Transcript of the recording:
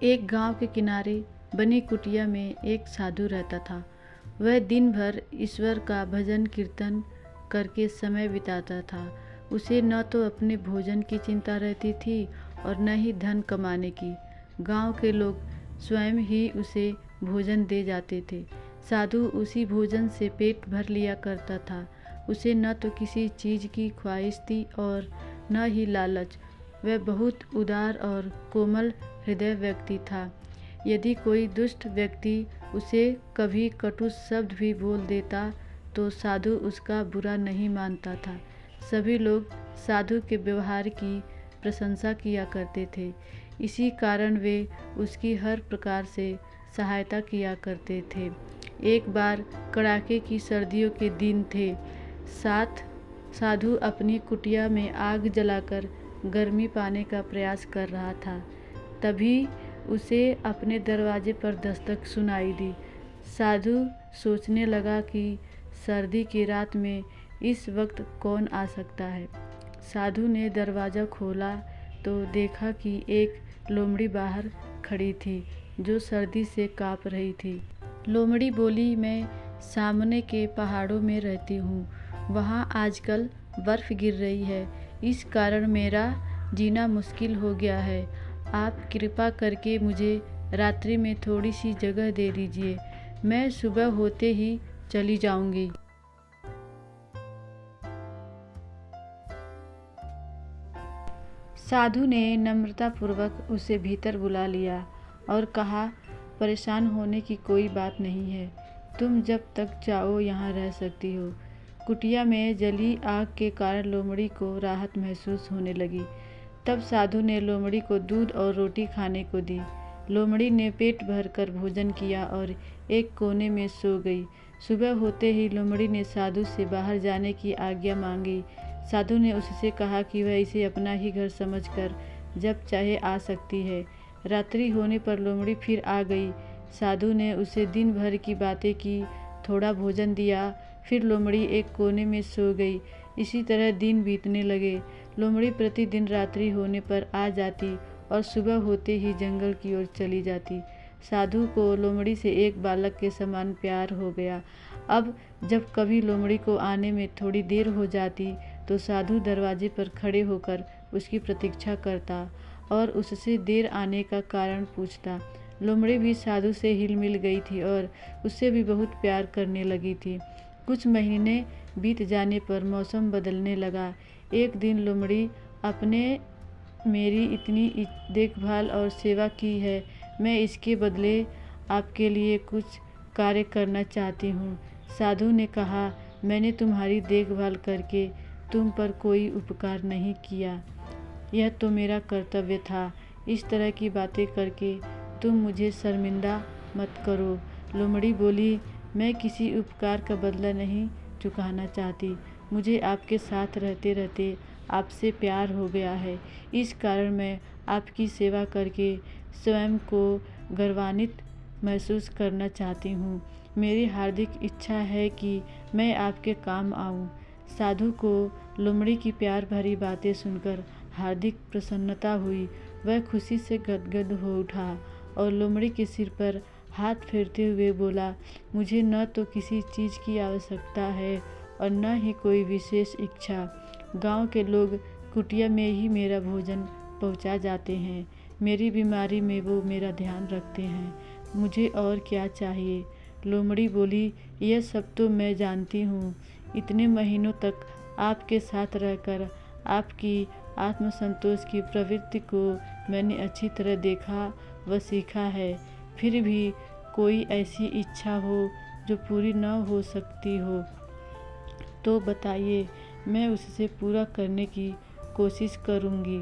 एक गांव के किनारे बनी कुटिया में एक साधु रहता था। वह दिन भर ईश्वर का भजन कीर्तन करके समय बिताता था। उसे न तो अपने भोजन की चिंता रहती थी और न ही धन कमाने की। गांव के लोग स्वयं ही उसे भोजन दे जाते थे। साधु उसी भोजन से पेट भर लिया करता था। उसे न तो किसी चीज़ की ख्वाहिश थी और न ही लालच। वह बहुत उदार और कोमल हृदय व्यक्ति था। यदि कोई दुष्ट व्यक्ति उसे कभी कटु शब्द भी बोल देता तो साधु उसका बुरा नहीं मानता था। सभी लोग साधु के व्यवहार की प्रशंसा किया करते थे। इसी कारण वे उसकी हर प्रकार से सहायता किया करते थे। एक बार कड़ाके की सर्दियों के दिन थे। साधु अपनी कुटिया में आग जलाकर गर्मी पाने का प्रयास कर रहा था। तभी उसे अपने दरवाजे पर दस्तक सुनाई दी। साधु सोचने लगा कि सर्दी की रात में इस वक्त कौन आ सकता है। साधु ने दरवाज़ा खोला तो देखा कि एक लोमड़ी बाहर खड़ी थी जो सर्दी से काँप रही थी। लोमड़ी बोली, मैं सामने के पहाड़ों में रहती हूँ। वहाँ आजकल बर्फ़ गिर रही है। इस कारण मेरा जीना मुश्किल हो गया है। आप कृपा करके मुझे रात्रि में थोड़ी सी जगह दे दीजिए। मैं सुबह होते ही चली जाऊंगी। साधु ने नम्रतापूर्वक उसे भीतर बुला लिया और कहा, परेशान होने की कोई बात नहीं है। तुम जब तक चाहो यहाँ रह सकती हो। कुटिया में जली आग के कारण लोमड़ी को राहत महसूस होने लगी। तब साधु ने लोमड़ी को दूध और रोटी खाने को दी। लोमड़ी ने पेट भरकर भोजन किया और एक कोने में सो गई। सुबह होते ही लोमड़ी ने साधु से बाहर जाने की आज्ञा मांगी। साधु ने उससे कहा कि वह इसे अपना ही घर समझकर जब चाहे आ सकती है। रात्रि होने पर लोमड़ी फिर आ गई। साधु ने उसे दिन भर की बातें की, थोड़ा भोजन दिया, फिर लोमड़ी एक कोने में सो गई। इसी तरह दिन बीतने लगे। लोमड़ी प्रतिदिन रात्रि होने पर आ जाती और सुबह होते ही जंगल की ओर चली जाती। साधु को लोमड़ी से एक बालक के समान प्यार हो गया। अब जब कभी लोमड़ी को आने में थोड़ी देर हो जाती तो साधु दरवाजे पर खड़े होकर उसकी प्रतीक्षा करता और उससे देर आने का कारण पूछता। लोमड़ी भी साधु से हिल मिल गई थी और उससे भी बहुत प्यार करने लगी थी। कुछ महीने बीत जाने पर मौसम बदलने लगा। एक दिन लोमड़ी, आपने मेरी इतनी देखभाल और सेवा की है, मैं इसके बदले आपके लिए कुछ कार्य करना चाहती हूँ। साधु ने कहा, मैंने तुम्हारी देखभाल करके तुम पर कोई उपकार नहीं किया। यह तो मेरा कर्तव्य था। इस तरह की बातें करके तुम मुझे शर्मिंदा मत करो। लोमड़ी बोली, मैं किसी उपकार का बदला नहीं चुकाना चाहती। मुझे आपके साथ रहते रहते आपसे प्यार हो गया है। इस कारण मैं आपकी सेवा करके स्वयं को गौरवान्वित महसूस करना चाहती हूँ। मेरी हार्दिक इच्छा है कि मैं आपके काम आऊँ। साधु को लोमड़ी की प्यार भरी बातें सुनकर हार्दिक प्रसन्नता हुई। वह खुशी से गदगद हो उठा और लोमड़ी के सिर पर हाथ फेरते हुए बोला, मुझे न तो किसी चीज़ की आवश्यकता है और न ही कोई विशेष इच्छा। गांव के लोग कुटिया में ही मेरा भोजन पहुंचा जाते हैं। मेरी बीमारी में वो मेरा ध्यान रखते हैं। मुझे और क्या चाहिए। लोमड़ी बोली, यह सब तो मैं जानती हूँ। इतने महीनों तक आपके साथ रहकर आपकी आत्मसंतोष की प्रवृत्ति को मैंने अच्छी तरह देखा व सीखा है। फिर भी कोई ऐसी इच्छा हो जो पूरी न हो सकती हो तो बताइए, मैं उससे पूरा करने की कोशिश करूँगी।